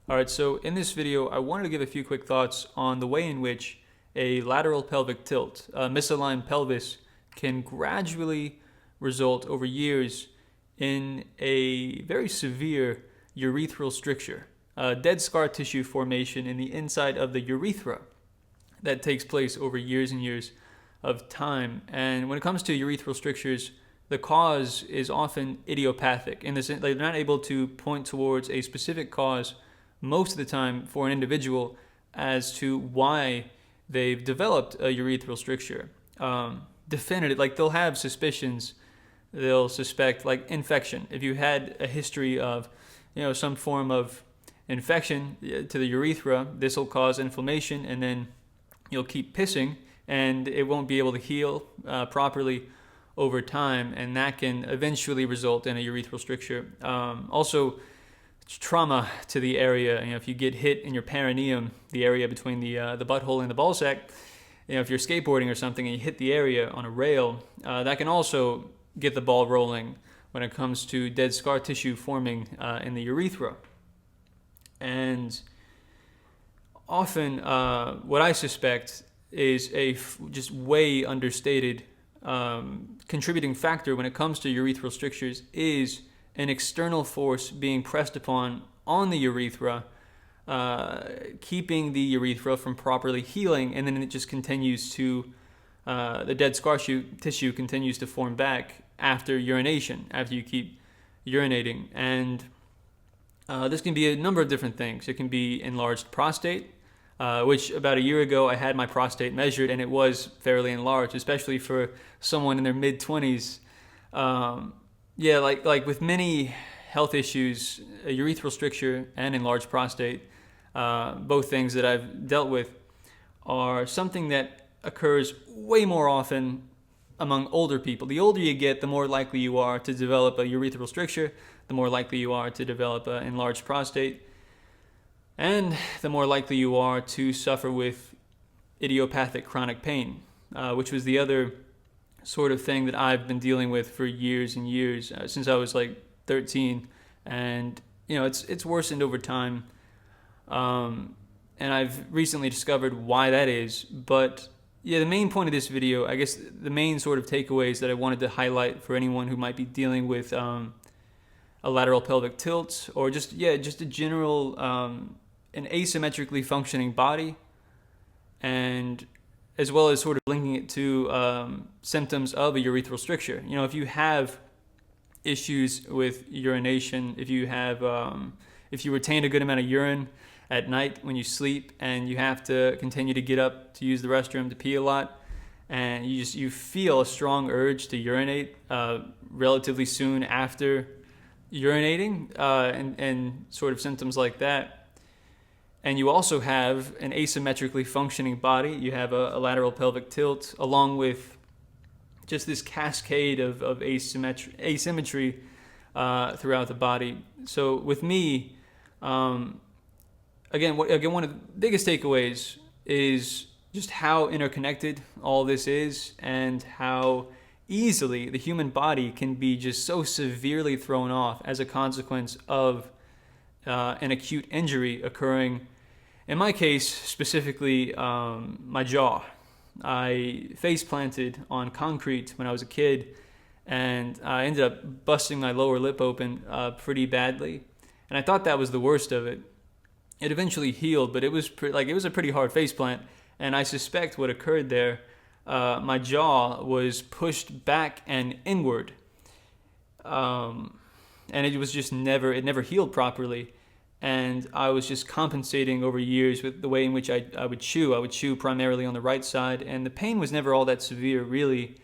Alright, so in this video, I wanted to give a few quick thoughts on the way in which a lateral pelvic tilt, a misaligned pelvis, can gradually result over years in a very severe urethral stricture, dead scar tissue formation in the inside of the urethra that takes place over years and years of time. And when it comes to urethral strictures, the cause is often idiopathic in the sense they're not able to point towards a specific cause most of the time for an individual as to why they've developed a urethral stricture. Definitive, like they'll have suspicions, they'll suspect like infection. If you had a history of, some form of infection to the urethra, this will cause inflammation, and then you'll keep pissing, and it won't be able to heal properly over time, and that can eventually result in a urethral stricture. Also, trauma to the area. If you get hit in your perineum, the area between the butthole and the ballsack, if you're skateboarding or something and you hit the area on a rail, that can also get the ball rolling when it comes to dead scar tissue forming in the urethra. And often, what I suspect is a just way understated contributing factor when it comes to urethral strictures is an external force being pressed upon on the urethra, keeping the urethra from properly healing, and then it just continues to, the dead scar tissue continues to form back after urination, after you keep urinating. And this can be a number of different things. It can be enlarged prostate, which about a year ago I had my prostate measured, and it was fairly enlarged, especially for someone in their mid-20s. Like with many health issues, a urethral stricture and enlarged prostate, both things that I've dealt with, are something that occurs way more often among older people. The older you get, the more likely you are to develop a urethral stricture, the more likely you are to develop an enlarged prostate, and the more likely you are to suffer with idiopathic chronic pain, which was the other sort of thing that I've been dealing with for years and years, since I was like 13, and it's worsened over time, and I've recently discovered why that is. But yeah, the main point of this video, I guess the main sort of takeaways that I wanted to highlight for anyone who might be dealing with a lateral pelvic tilt, or just a general an asymmetrically functioning body, and as well as sort of linking it to symptoms of a urethral stricture. If you have issues with urination, if you retain a good amount of urine at night when you sleep, and you have to continue to get up to use the restroom to pee a lot, and you feel a strong urge to urinate relatively soon after urinating, and sort of symptoms like that. And you also have an asymmetrically functioning body. You have a lateral pelvic tilt, along with just this cascade of asymmetry throughout the body. So with me, again, one of the biggest takeaways is just how interconnected all this is, and how easily the human body can be just so severely thrown off as a consequence of an acute injury occurring. In my case, specifically, my jaw. I face planted on concrete when I was a kid, and I ended up busting my lower lip open pretty badly. And I thought that was the worst of it. It eventually healed, but it was a pretty hard face plant. And I suspect what occurred there, my jaw was pushed back and inward, and it was just it never healed properly. And I was just compensating over years with the way in which I would chew. I would chew primarily on the right side, and the pain was never all that severe, really,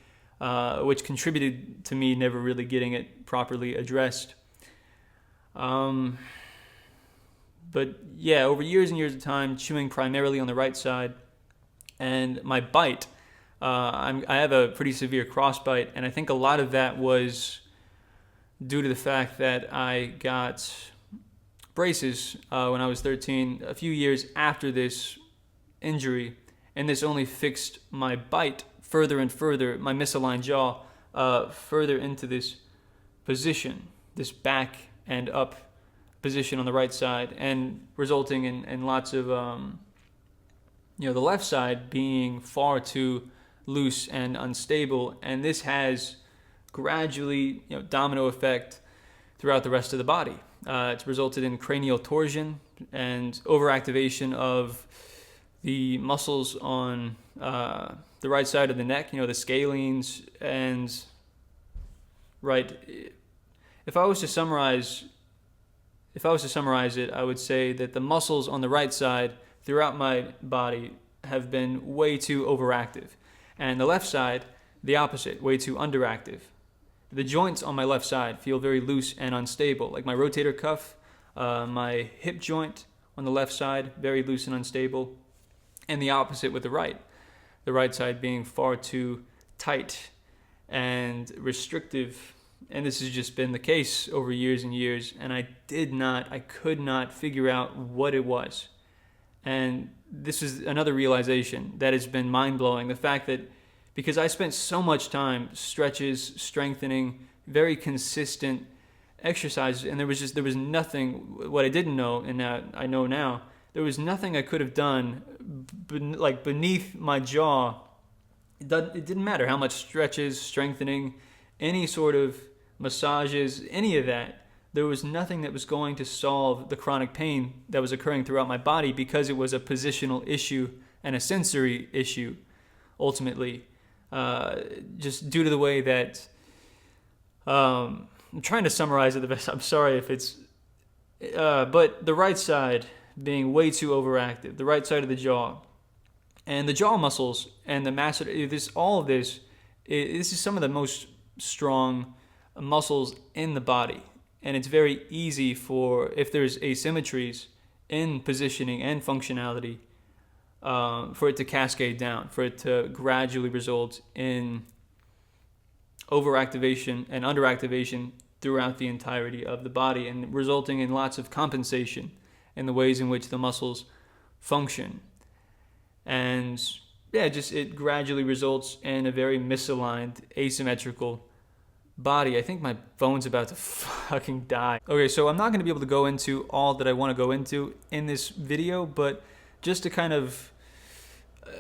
which contributed to me never really getting it properly addressed. But yeah, over years and years of time, chewing primarily on the right side, and my bite, I have a pretty severe crossbite, and I think a lot of that was due to the fact that I got braces when I was 13, a few years after this injury, and this only fixed my bite further and further, my misaligned jaw further into this position, this back and up position on the right side, and resulting in lots of the left side being far too loose and unstable, and this has gradually domino effect throughout the rest of the body. It's resulted in cranial torsion and overactivation of the muscles on the right side of the neck, the scalenes, and right. If I was to summarize it, I would say that the muscles on the right side throughout my body have been way too overactive, and the left side, the opposite, way too underactive. The joints on my left side feel very loose and unstable, like my rotator cuff, my hip joint on the left side, very loose and unstable, and the opposite with the right side being far too tight and restrictive. And this has just been the case over years and years, and I could not figure out what it was. And this is another realization that has been mind-blowing. The fact that because I spent so much time stretches, strengthening, very consistent exercises, and there was nothing, what I didn't know, and now I know now, there was nothing I could have done like beneath my jaw. It didn't matter how much stretches, strengthening, any sort of massages, any of that. There was nothing that was going to solve the chronic pain that was occurring throughout my body, because it was a positional issue and a sensory issue, ultimately. Just due to the way that I'm trying to summarize it the best. I'm sorry if it's but the right side being way too overactive, the right side of the jaw, and the jaw muscles and the masseter, this is some of the most strong muscles in the body, and it's very easy if there's asymmetries in positioning and functionality, for it to cascade down, for it to gradually result in overactivation and underactivation throughout the entirety of the body, and resulting in lots of compensation in the ways in which the muscles function. And it gradually results in a very misaligned, asymmetrical body. I think my phone's about to fucking die. Okay, so I'm not going to be able to go into all that I want to go into in this video, but just to kind of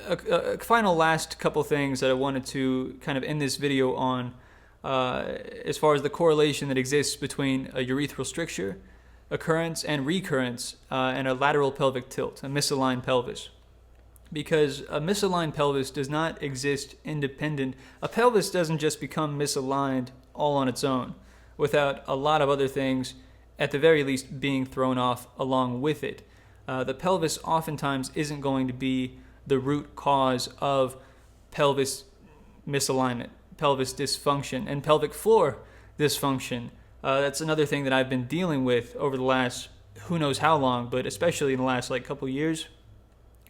a final last couple things that I wanted to kind of end this video on, as far as the correlation that exists between a urethral stricture occurrence and recurrence, and a lateral pelvic tilt, a misaligned pelvis. Because a misaligned pelvis does not exist independent. A pelvis doesn't just become misaligned all on its own, without a lot of other things, at the very least, being thrown off along with it. The pelvis oftentimes isn't going to be the root cause of pelvis misalignment, pelvis dysfunction, and pelvic floor dysfunction. That's another thing that I've been dealing with over the last who knows how long, but especially in the last couple years.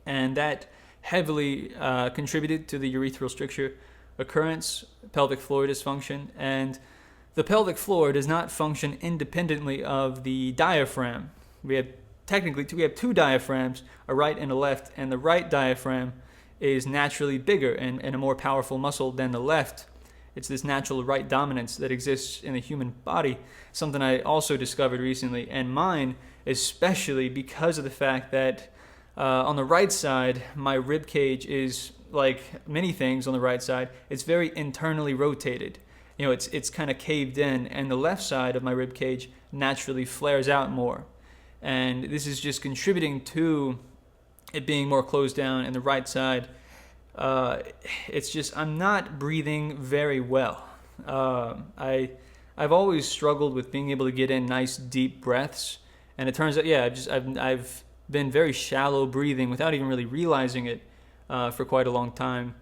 And that heavily contributed to the urethral stricture occurrence, pelvic floor dysfunction. And the pelvic floor does not function independently of the diaphragm. We have two diaphragms, a right and a left, and the right diaphragm is naturally bigger and a more powerful muscle than the left. It's this natural right dominance that exists in the human body, something I also discovered recently, and mine especially because of the fact that on the right side, my rib cage is, like many things on the right side, it's very internally rotated. It's kind of caved in, and the left side of my rib cage naturally flares out more. And this is just contributing to it being more closed down, and the right side, it's just, I'm not breathing very well. I've always struggled with being able to get in nice deep breaths, and it turns out, I've been very shallow breathing without even really realizing it for quite a long time.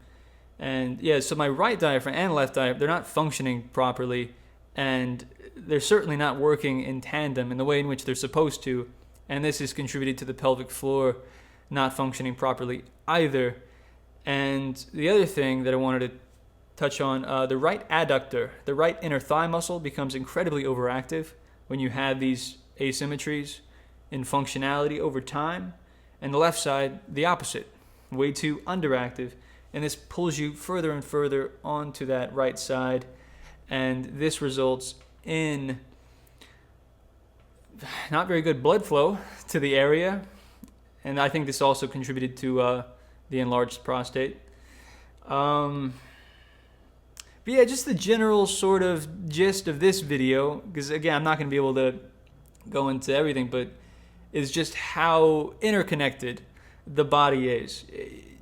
And so my right diaphragm and left diaphragm, they're not functioning properly, and they're certainly not working in tandem in the way in which they're supposed to, and this has contributed to the pelvic floor not functioning properly either. And the other thing that I wanted to touch on, the right adductor, the right inner thigh muscle, becomes incredibly overactive when you have these asymmetries in functionality over time, and the left side, the opposite, way too underactive, and this pulls you further and further onto that right side, and this results in not very good blood flow to the area, and I think this also contributed to the enlarged prostate. But yeah, just the general sort of gist of this video, because again, I'm not going to be able to go into everything, but is just how interconnected the body is.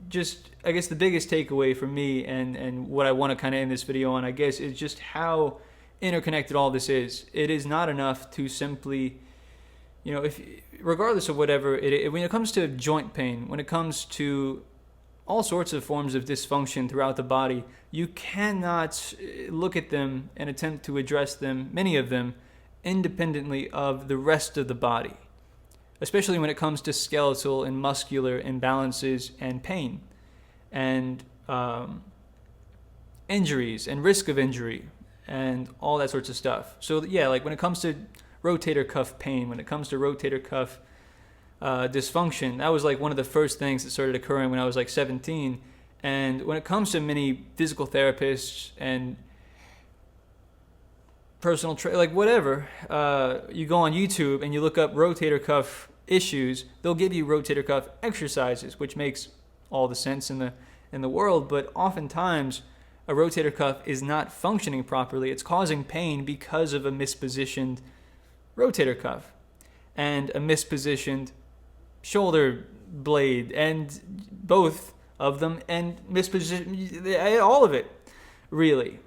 Just, I guess the biggest takeaway for me and what I want to kind of end this video on, I guess, is just how interconnected all this is. It is not enough to simply, if regardless of whatever, when it comes to joint pain, when it comes to all sorts of forms of dysfunction throughout the body, you cannot look at them and attempt to address them, many of them, independently of the rest of the body, especially when it comes to skeletal and muscular imbalances and pain and injuries and risk of injury and all that sorts of stuff. So yeah, like when it comes to rotator cuff pain, when it comes to rotator cuff dysfunction, that was like one of the first things that started occurring when I was like 17. And when it comes to many physical therapists and personal like whatever, you go on YouTube and you look up rotator cuff issues, they'll give you rotator cuff exercises, which makes all the sense in the world. But oftentimes a rotator cuff is not functioning properly. It's causing pain because of a mispositioned rotator cuff and a mispositioned shoulder blade, and both of them, and misposition, all of it, really.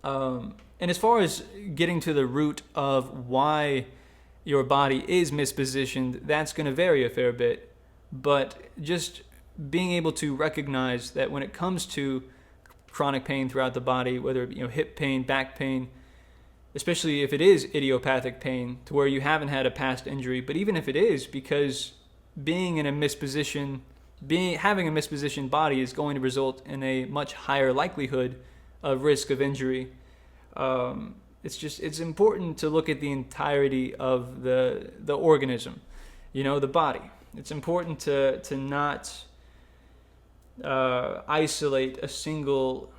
And as far as getting to the root of why your body is mispositioned, that's going to vary a fair bit. But just being able to recognize that when it comes to chronic pain throughout the body, whether hip pain, back pain, especially if it is idiopathic pain to where you haven't had a past injury, but even if it is, because having a mispositioned body is going to result in a much higher likelihood of risk of injury. It's important to look at the entirety of the organism, the body. It's important to not isolate a single.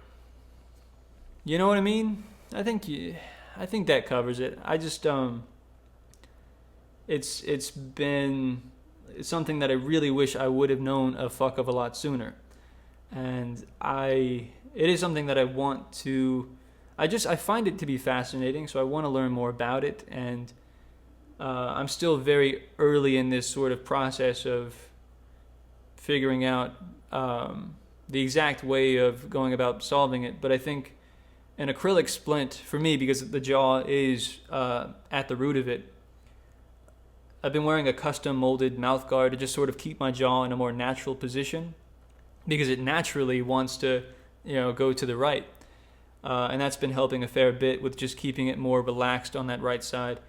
You know what I mean? I think that covers it. I just it's something that I really wish I would have known a fuck of a lot sooner, and it is something that I want to. I find it to be fascinating, so I want to learn more about it, and I'm still very early in this sort of process of figuring out the exact way of going about solving it. But I think an acrylic splint, for me, because the jaw is at the root of it, I've been wearing a custom molded mouth guard to just sort of keep my jaw in a more natural position, because it naturally wants to, go to the right. And that's been helping a fair bit with just keeping it more relaxed on that right side.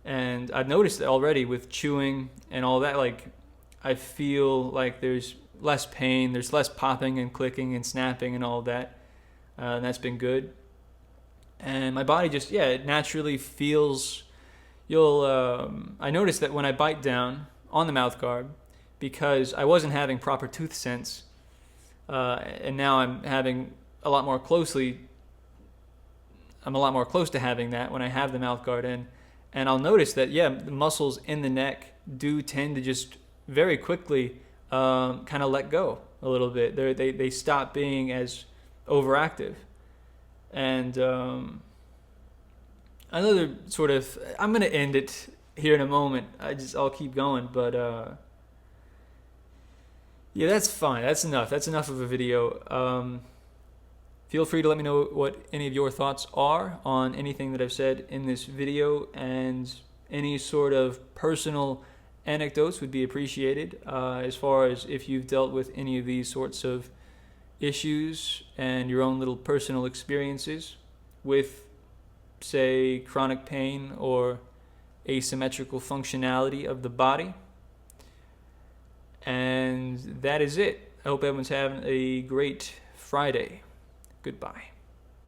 And I've noticed that already with chewing and all that, like, I feel like there's less pain, there's less popping and clicking and snapping and all that. And that's been good. And my body just, it naturally feels, I noticed that when I bite down on the mouth guard, because I wasn't having proper tooth sense, and now I'm a lot more close to having that when I have the mouth guard in. And I'll notice that, the muscles in the neck do tend to just very quickly kind of let go a little bit. They stop being as overactive. And another sort of, I'm going to end it here in a moment. I'll keep going, but that's fine. That's enough. That's enough of a video. Feel free to let me know what any of your thoughts are on anything that I've said in this video, and any sort of personal anecdotes would be appreciated, as far as if you've dealt with any of these sorts of issues and your own little personal experiences with, say, chronic pain or asymmetrical functionality of the body. And that is it. I hope everyone's having a great Friday. Goodbye.